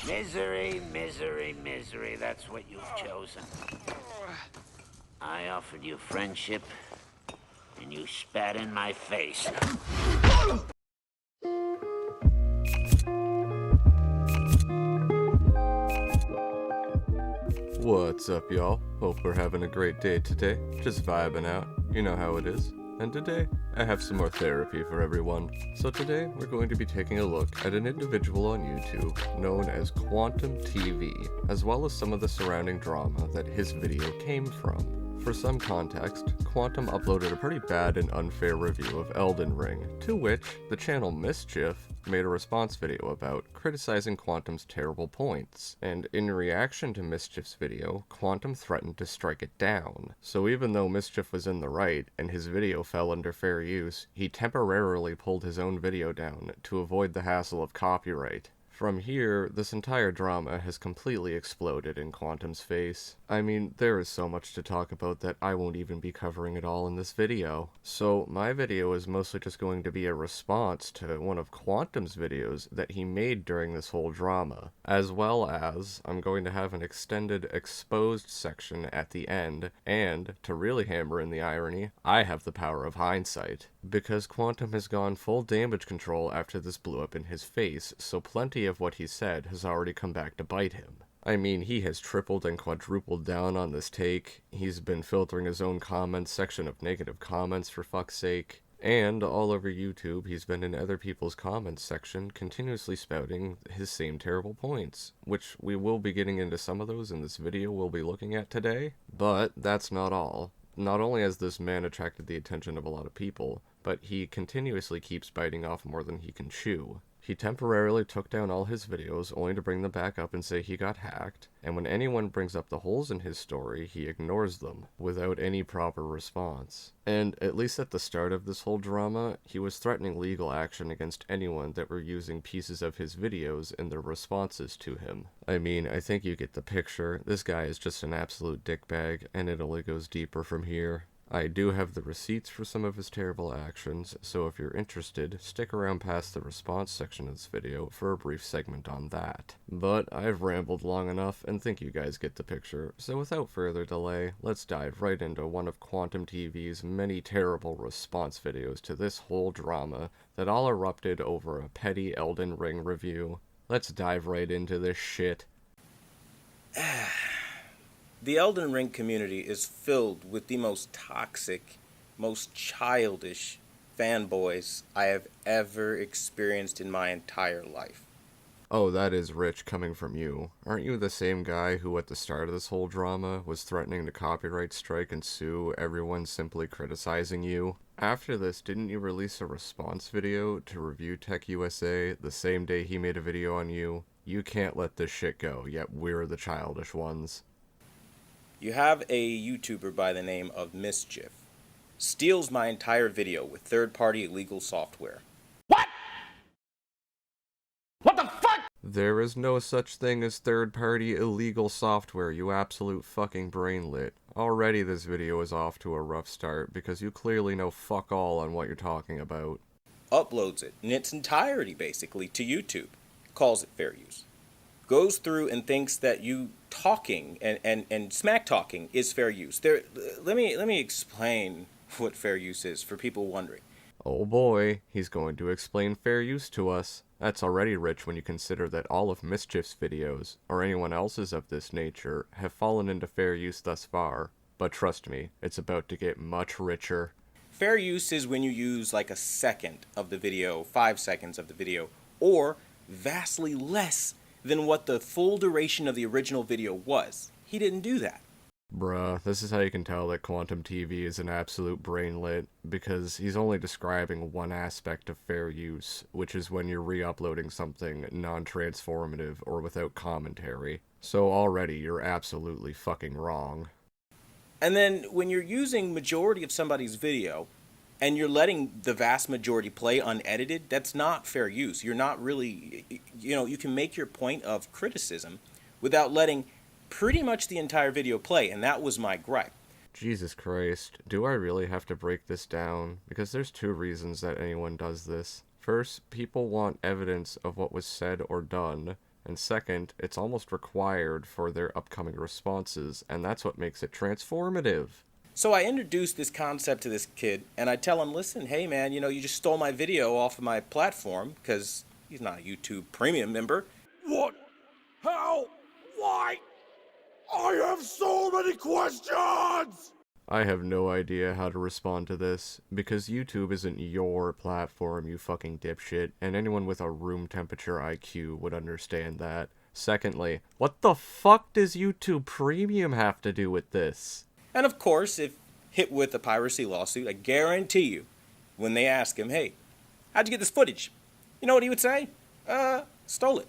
Misery, misery, misery. That's what you've chosen. I offered you friendship, and you spat in my face. What's up, y'all? Hope we're having a great day today. Just vibing out. You know how it is. And today, I have some more therapy for everyone. So today, we're going to be taking a look at an individual on YouTube known as Quantum TV, as well as some of the surrounding drama that his video came from. For some context, Quantum uploaded a pretty bad and unfair review of Elden Ring, to which the channel Mischief made a response video about, criticizing Quantum's terrible points, and in reaction to Mischief's video, Quantum threatened to strike it down. So even though Mischief was in the right, and his video fell under fair use, he temporarily pulled his own video down to avoid the hassle of copyright. From here, this entire drama has completely exploded in Quantum's face. I mean, there is so much to talk about that I won't even be covering it all in this video. So my video is mostly just going to be a response to one of Quantum's videos that he made during this whole drama, as well as I'm going to have an extended exposed section at the end, and, to really hammer in the irony, I have the power of hindsight. Because Quantum has gone full damage control after this blew up in his face, so plenty of what he said has already come back to bite him. I mean, he has tripled and quadrupled down on this take, he's been filtering his own comments section of negative comments for fuck's sake, and all over YouTube he's been in other people's comments section continuously spouting his same terrible points, which we will be getting into some of those in this video we'll be looking at today, but that's not all. Not only has this man attracted the attention of a lot of people, but he continuously keeps biting off more than he can chew. He temporarily took down all his videos only to bring them back up and say he got hacked, and when anyone brings up the holes in his story, he ignores them, without any proper response. And, at least at the start of this whole drama, he was threatening legal action against anyone that were using pieces of his videos in their responses to him. I mean, I think you get the picture. This guy is just an absolute dickbag, and it only goes deeper from here. I do have the receipts for some of his terrible actions, so if you're interested, stick around past the response section of this video for a brief segment on that. But I've rambled long enough and think you guys get the picture, so without further delay, let's dive right into one of Quantum TV's many terrible response videos to this whole drama that all erupted over a petty Elden Ring review. Let's dive right into this shit. The Elden Ring community is filled with the most toxic, most childish fanboys I have ever experienced in my entire life. Oh, that is rich coming from you. Aren't you the same guy who at the start of this whole drama was threatening to copyright strike and sue everyone simply criticizing you? After this, didn't you release a response video to Review Tech USA the same day he made a video on you? You can't let this shit go, yet we're the childish ones. You have a YouTuber by the name of Mischief. Steals my entire video with third-party illegal software. What? What the fuck? There is no such thing as third-party illegal software, you absolute fucking brainlet. Already this video is off to a rough start because you clearly know fuck all on what you're talking about. Uploads it in its entirety, basically, to YouTube. Calls it fair use. Goes through and thinks that you talking and smack talking is fair use. Let me explain what fair use is for people wondering. Oh boy, he's going to explain fair use to us. That's already rich when you consider that all of Mischief's videos, or anyone else's of this nature, have fallen into fair use thus far. But trust me, it's about to get much richer. Fair use is when you use like a second of the video, 5 seconds of the video, or vastly less than what the full duration of the original video was. He didn't do that. Bruh, this is how you can tell that Quantum TV is an absolute brainlet, because he's only describing one aspect of fair use, which is when you're re-uploading something non-transformative or without commentary. So already you're absolutely fucking wrong. And then when you're using majority of somebody's video, and you're letting the vast majority play unedited, that's not fair use. You're not really, you can make your point of criticism without letting pretty much the entire video play, and that was my gripe. Jesus Christ, do I really have to break this down? Because there's two reasons that anyone does this. First, people want evidence of what was said or done, And second, it's almost required for their upcoming responses, and that's what makes it transformative. So I introduced this concept to this kid, and I tell him, listen, hey man, you just stole my video off of my platform, because he's not a YouTube premium member. What? How? Why? I have so many questions! I have no idea how to respond to this, because YouTube isn't your platform, you fucking dipshit, and anyone with a room temperature IQ would understand that. Secondly, what the fuck does YouTube Premium have to do with this? And of course, if hit with a piracy lawsuit, I guarantee you, when they ask him, hey, how'd you get this footage? You know what he would say? Stole it.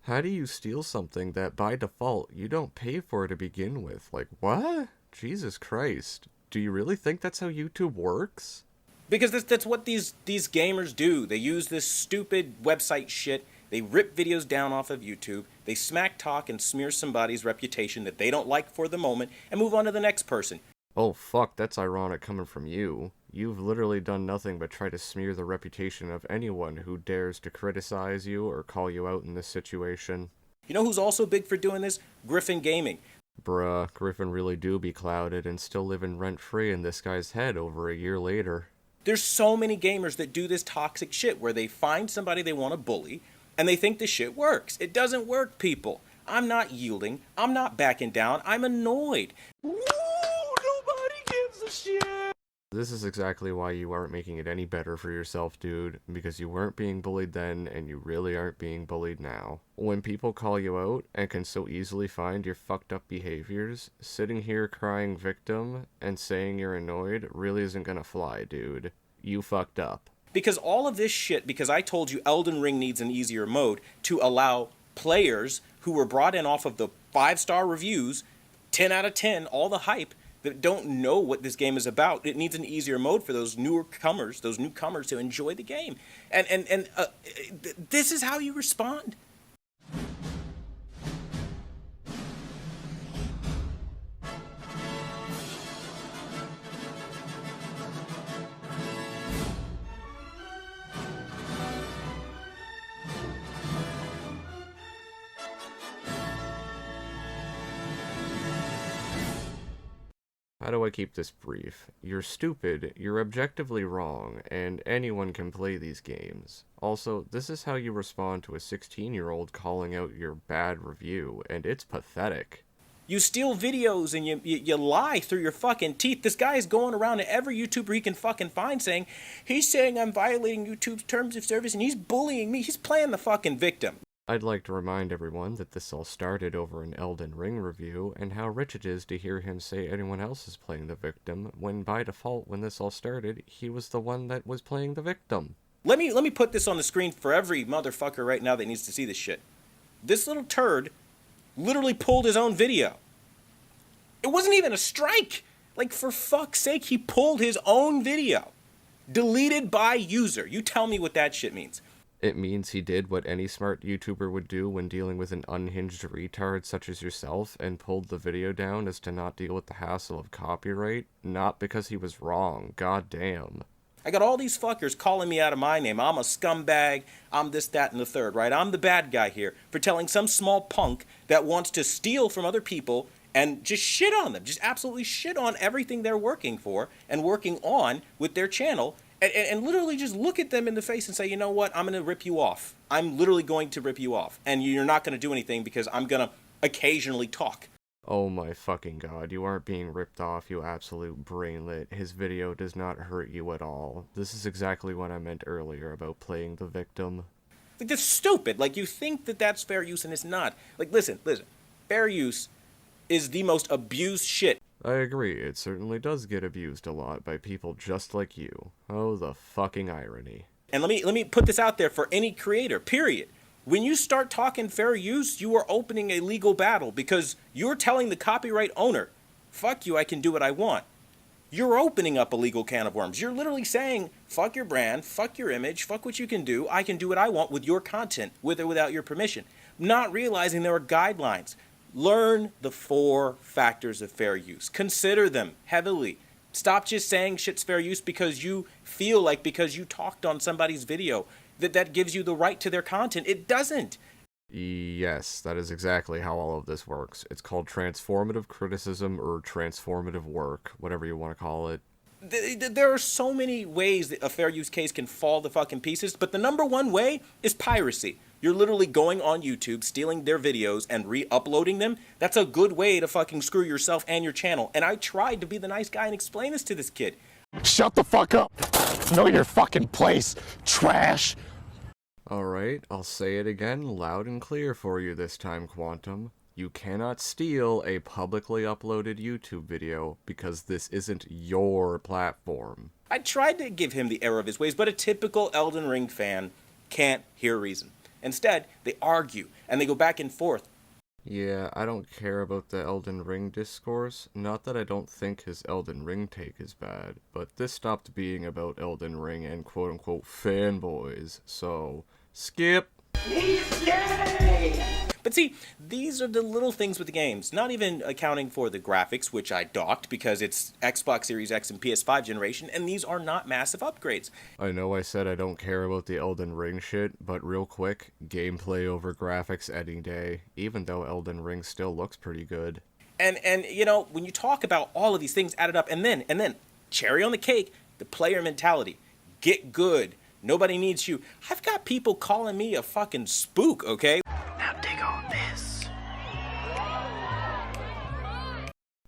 How do you steal something that, by default, you don't pay for to begin with? Like, what? Jesus Christ. Do you really think that's how YouTube works? Because that's what these gamers do. They use this stupid website shit. They rip videos down off of YouTube. They smack talk and smear somebody's reputation that they don't like for the moment and move on to the next person. Oh fuck, that's ironic coming from you. You've literally done nothing but try to smear the reputation of anyone who dares to criticize you or call you out in this situation. You know who's also big for doing this? Griffin Gaming. Bruh, Griffin really do be clouded and still living rent-free in this guy's head over a year later. There's so many gamers that do this toxic shit where they find somebody they want to bully and they think the shit works. It doesn't work, people. I'm not yielding. I'm not backing down. I'm annoyed. Woo! Nobody gives a shit! This is exactly why you aren't making it any better for yourself, dude, because you weren't being bullied then, and you really aren't being bullied now. When people call you out, and can so easily find your fucked up behaviors, sitting here crying victim, and saying you're annoyed really isn't gonna fly, dude. You fucked up. Because all of this shit, because I told you Elden Ring needs an easier mode to allow players who were brought in off of the 5-star reviews, 10 out of 10, all the hype, that don't know what this game is about. It needs an easier mode for those newcomers to enjoy the game. And this is how you respond. How do I keep this brief? You're stupid, you're objectively wrong, and anyone can play these games. Also, this is how you respond to a 16-year-old calling out your bad review, and it's pathetic. You steal videos and you lie through your fucking teeth. This guy is going around to every YouTuber he can fucking find saying, he's saying I'm violating YouTube's terms of service and he's bullying me. He's playing the fucking victim. I'd like to remind everyone that this all started over an Elden Ring review, and how rich it is to hear him say anyone else is playing the victim, when by default, when this all started, he was the one that was playing the victim. Let me put this on the screen for every motherfucker right now that needs to see this shit. This little turd literally pulled his own video. It wasn't even a strike. Like, for fuck's sake, he pulled his own video. Deleted by user. You tell me what that shit means. It means he did what any smart YouTuber would do when dealing with an unhinged retard such as yourself, and pulled the video down as to not deal with the hassle of copyright, not because he was wrong. God damn. I got all these fuckers calling me out of my name. I'm a scumbag. I'm this, that, and the third, right? I'm the bad guy here for telling some small punk that wants to steal from other people and just shit on them. Just absolutely shit on everything they're working for and working on with their channel. And literally just look at them in the face and say, you know what, I'm going to rip you off. I'm literally going to rip you off. And you're not going to do anything because I'm going to occasionally talk. Oh my fucking god, you aren't being ripped off, you absolute brainlet. His video does not hurt you at all. This is exactly what I meant earlier about playing the victim. Like, that's stupid. Like, you think that that's fair use and it's not. Like, listen. Fair use is the most abused shit. I agree, it certainly does get abused a lot by people just like you. Oh, the fucking irony. And let me put this out there for any creator, period. When you start talking fair use, you are opening a legal battle because you're telling the copyright owner, fuck you, I can do what I want. You're opening up a legal can of worms. You're literally saying, fuck your brand, fuck your image, fuck what you can do, I can do what I want with your content, with or without your permission. Not realizing there are guidelines. Learn the 4 factors of fair use. Consider them heavily. Stop just saying shit's fair use because you feel like because you talked on somebody's video that gives you the right to their content. It doesn't. Yes, that is exactly how all of this works. It's called transformative criticism or transformative work, whatever you want to call it. There are so many ways that a fair use case can fall to fucking pieces, but the number one way is piracy. You're literally going on YouTube, stealing their videos, and re-uploading them. That's a good way to fucking screw yourself and your channel. And I tried to be the nice guy and explain this to this kid. Shut the fuck up. Know your fucking place, trash. Alright, I'll say it again loud and clear for you this time, Quantum. You cannot steal a publicly uploaded YouTube video because this isn't your platform. I tried to give him the error of his ways, but a typical Elden Ring fan can't hear reason. Instead, they argue, and they go back and forth. Yeah, I don't care about the Elden Ring discourse. Not that I don't think his Elden Ring take is bad, but this stopped being about Elden Ring and quote-unquote fanboys, so skip! He's gay! But see, these are the little things with the games, not even accounting for the graphics, which I docked because it's Xbox Series X and PS5 generation, and these are not massive upgrades. I know I said I don't care about the Elden Ring shit, but real quick, gameplay over graphics any day, even though Elden Ring still looks pretty good. And you know, when you talk about all of these things added up, and then, cherry on the cake, the player mentality. Get good. Nobody needs you. I've got people calling me a fucking spook, okay? Now dig on this.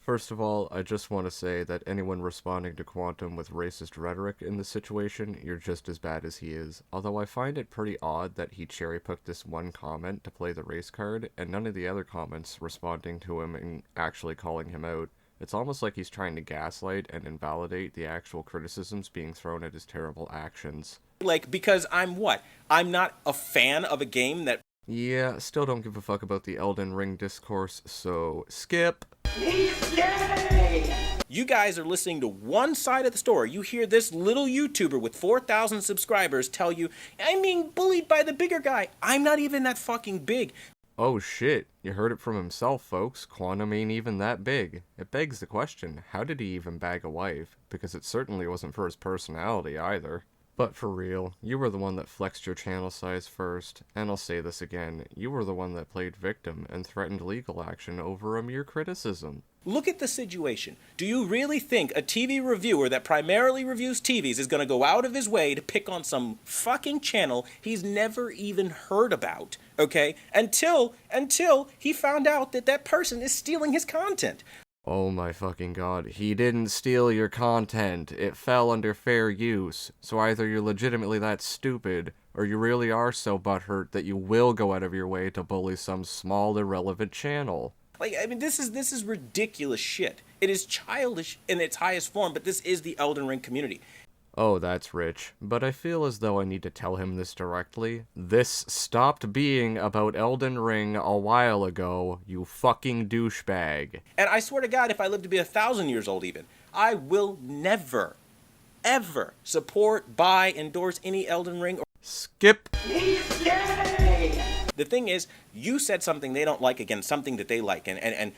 First of all, I just want to say that anyone responding to Quantum with racist rhetoric in this situation, you're just as bad as he is. Although I find it pretty odd that he cherry-picked this one comment to play the race card, and none of the other comments responding to him and actually calling him out. It's almost like he's trying to gaslight and invalidate the actual criticisms being thrown at his terrible actions. Like, because I'm what? I'm not a fan of a game that... Yeah, still don't give a fuck about the Elden Ring discourse, so skip! He's gay! You guys are listening to one side of the story. You hear this little YouTuber with 4,000 subscribers tell you, I'm being bullied by the bigger guy. I'm not even that fucking big. Oh shit, you heard it from himself, folks. Quantum ain't even that big. It begs the question, how did he even bag a wife? Because it certainly wasn't for his personality either. But for real, you were the one that flexed your channel size first, and I'll say this again, you were the one that played victim and threatened legal action over a mere criticism. Look at the situation. Do you really think a TV reviewer that primarily reviews TVs is going to go out of his way to pick on some fucking channel he's never even heard about, okay? Until he found out that that person is stealing his content. Oh my fucking god, he didn't steal your content. It fell under fair use. So either you're legitimately that stupid, or you really are so butthurt that you will go out of your way to bully some small irrelevant channel. Like, I mean, this is ridiculous shit. It is childish in its highest form, but this is the Elden Ring community. Oh, that's rich. But I feel as though I need to tell him this directly. This stopped being about Elden Ring a while ago, you fucking douchebag. And I swear to God, if I live to be 1,000 years old even, I will never, ever support, buy, endorse any Elden Ring or... Skip! He's gay! The thing is, you said something they don't like against something that they like, and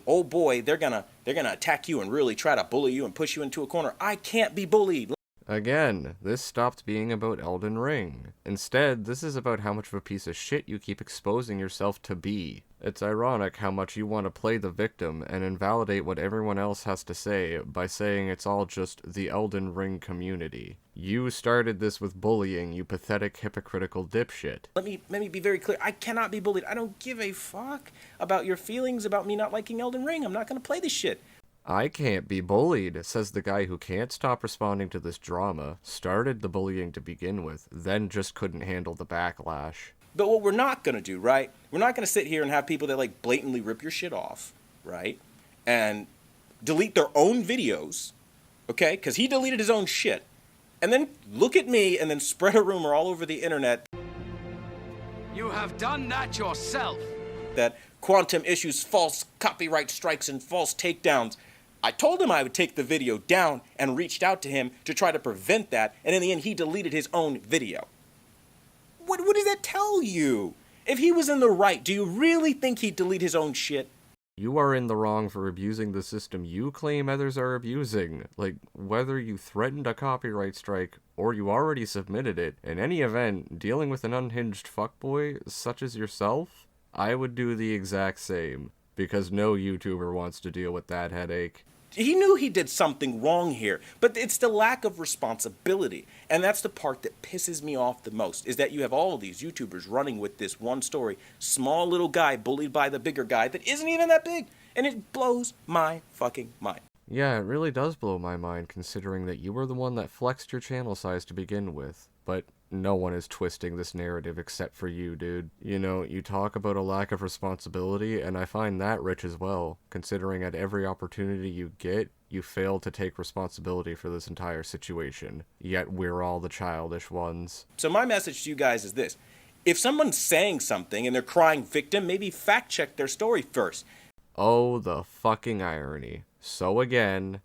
oh boy, they're gonna attack you and really try to bully you and push you into a corner. I can't be bullied. Again, this stopped being about Elden Ring. Instead, this is about how much of a piece of shit you keep exposing yourself to be. It's ironic how much you want to play the victim and invalidate what everyone else has to say by saying it's all just the Elden Ring community. You started this with bullying, you pathetic, hypocritical dipshit. Let me be very clear. I cannot be bullied. I don't give a fuck about your feelings about me not liking Elden Ring. I'm not gonna play this shit. I can't be bullied, says the guy who can't stop responding to this drama, started the bullying to begin with, then just couldn't handle the backlash. But what we're not going to do, right? We're not going to sit here and have people that like blatantly rip your shit off, right? And delete their own videos, okay? Because he deleted his own shit. And then look at me and then spread a rumor all over the internet. You have done that yourself. That Quantum issues false copyright strikes and false takedowns. I told him I would take the video down and reached out to him to try to prevent that, and in the end, he deleted his own video. What does that tell you? If he was in the right, do you really think he'd delete his own shit? You are in the wrong for abusing the system you claim others are abusing. Like, whether you threatened a copyright strike or you already submitted it, in any event, dealing with an unhinged fuckboy such as yourself, I would do the exact same, because no YouTuber wants to deal with that headache. He knew he did something wrong here, but it's the lack of responsibility. And that's the part that pisses me off the most, is that you have all of these YouTubers running with this one story, small little guy bullied by the bigger guy that isn't even that big, and it blows my fucking mind. Yeah, it really does blow my mind considering that you were the one that flexed your channel size to begin with, but no one is twisting this narrative except for you, dude. You know, you talk about a lack of responsibility, and I find that rich as well, considering at every opportunity you get, you fail to take responsibility for this entire situation. Yet we're all the childish ones. So my message to you guys is this. If someone's saying something and they're crying victim, maybe fact check their story first. Oh, the fucking irony. So again...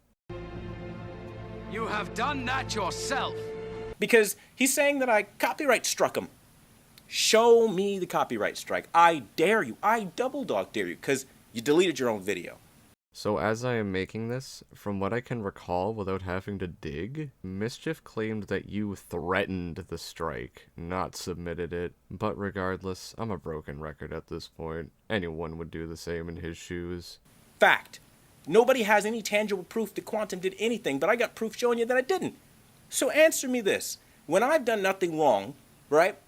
You have done that yourself. Because he's saying that I copyright struck him. Show me the copyright strike. I dare you. I double dog dare you, because you deleted your own video. So as I am making this, from what I can recall without having to dig, Mischief claimed that you threatened the strike, not submitted it. But regardless, I'm a broken record at this point. Anyone would do the same in his shoes. Fact. Nobody has any tangible proof that Quantum did anything, but I got proof showing you that I didn't. So answer me this. When I've done nothing wrong, right?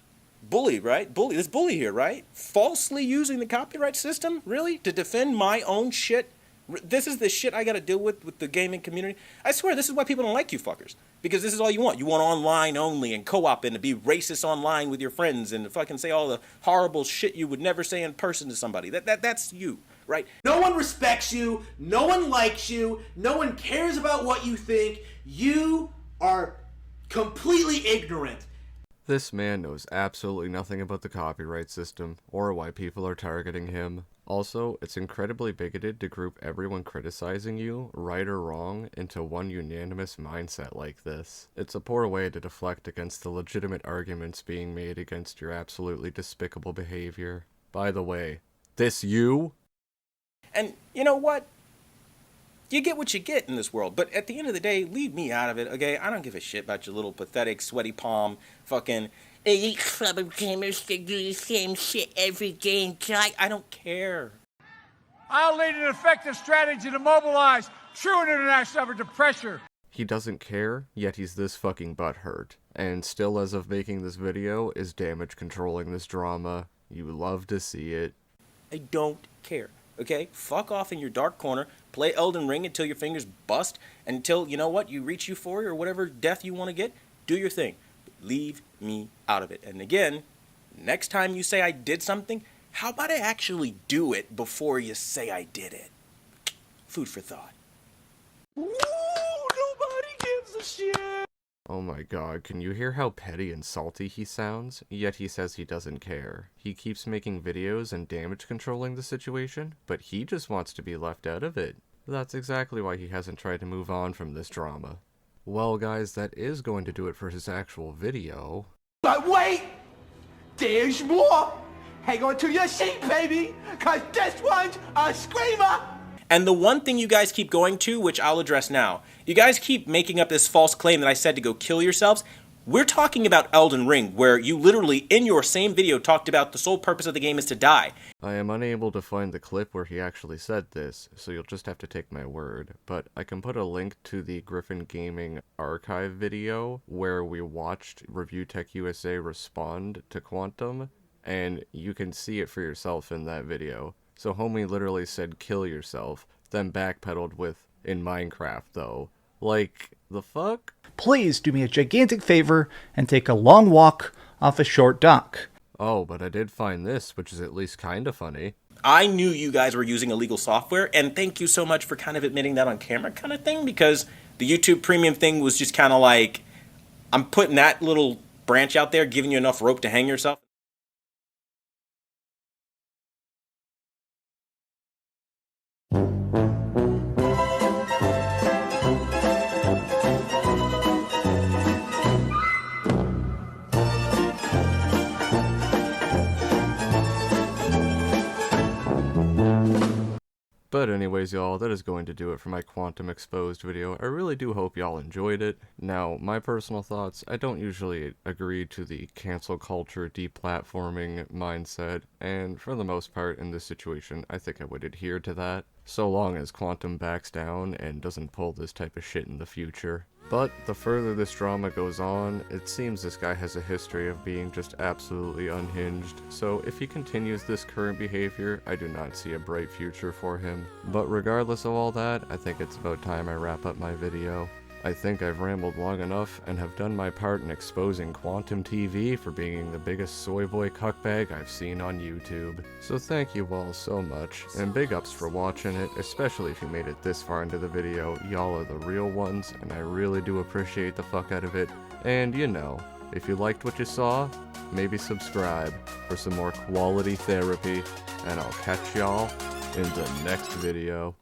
Bully, right? Bully. This bully here, right? Falsely using the copyright system, really? To defend my own shit? This is the shit I gotta deal with the gaming community. I swear, this is why people don't like you fuckers. Because this is all you want. You want online only and co-op and to be racist online with your friends and to fucking say all the horrible shit you would never say in person to somebody. That's you, right? No one respects you. No one likes you. No one cares about what you think. You are completely ignorant. This man knows absolutely nothing about the copyright system, or why people are targeting him. Also, it's incredibly bigoted to group everyone criticizing you, right or wrong, into one unanimous mindset like this. It's a poor way to deflect against the legitimate arguments being made against your absolutely despicable behavior. By the way, this you? And you know what? You get what you get in this world, but at the end of the day, leave me out of it, okay? I don't give a shit about your little pathetic, sweaty palm, fucking elite club of gamers that do the same shit every day and die. I don't care. I'll lead an effective strategy to mobilize true international effort to pressure. He doesn't care, yet he's this fucking butthurt. And still, as of making this video, is damage controlling this drama. You love to see it. I don't care. Okay, fuck off in your dark corner, play Elden Ring until your fingers bust, until, you know what, you reach euphoria or whatever death you want to get, do your thing. But leave me out of it. And again, next time you say I did something, how about I actually do it before you say I did it? Food for thought. Ooh, nobody gives a shit. Oh my god, can you hear how petty and salty he sounds? Yet he says he doesn't care. He keeps making videos and damage controlling the situation, but he just wants to be left out of it. That's exactly why he hasn't tried to move on from this drama. Well guys, that is going to do it for his actual video. But wait! There's more! Hang on to your seat, baby! Cause this one's a screamer! And the one thing you guys keep going to, which I'll address now, you guys keep making up this false claim that I said to go kill yourselves. We're talking about Elden Ring, where you literally, in your same video, talked about the sole purpose of the game is to die. I am unable to find the clip where he actually said this, so you'll just have to take my word. But I can put a link to the Griffin Gaming archive video, where we watched Review Tech USA respond to Quantum, and you can see it for yourself in that video. So homie literally said kill yourself, then backpedaled with in Minecraft though. Like, the fuck? Please do me a gigantic favor and take a long walk off a short dock. Oh, but I did find this, which is at least kinda funny. I knew you guys were using illegal software, and thank you so much for kind of admitting that on camera kind of thing, because the YouTube Premium thing was just kind of like, I'm putting that little branch out there, giving you enough rope to hang yourself. But anyways, y'all, that is going to do it for my Quantum Exposed video. I really do hope y'all enjoyed it. Now, my personal thoughts, I don't usually agree to the cancel culture deplatforming mindset, and for the most part in this situation, I think I would adhere to that, so long as Quantum backs down and doesn't pull this type of shit in the future. But the further this drama goes on, it seems this guy has a history of being just absolutely unhinged, so if he continues this current behavior, I do not see a bright future for him. But regardless of all that, I think it's about time I wrap up my video. I think I've rambled long enough and have done my part in exposing Quantum TV for being the biggest Soy-Boy cuckbag I've seen on YouTube. So thank you all so much, and big ups for watching it, especially if you made it this far into the video. Y'all are the real ones, and I really do appreciate the fuck out of it. And you know, if you liked what you saw, maybe subscribe for some more quality therapy, and I'll catch y'all in the next video.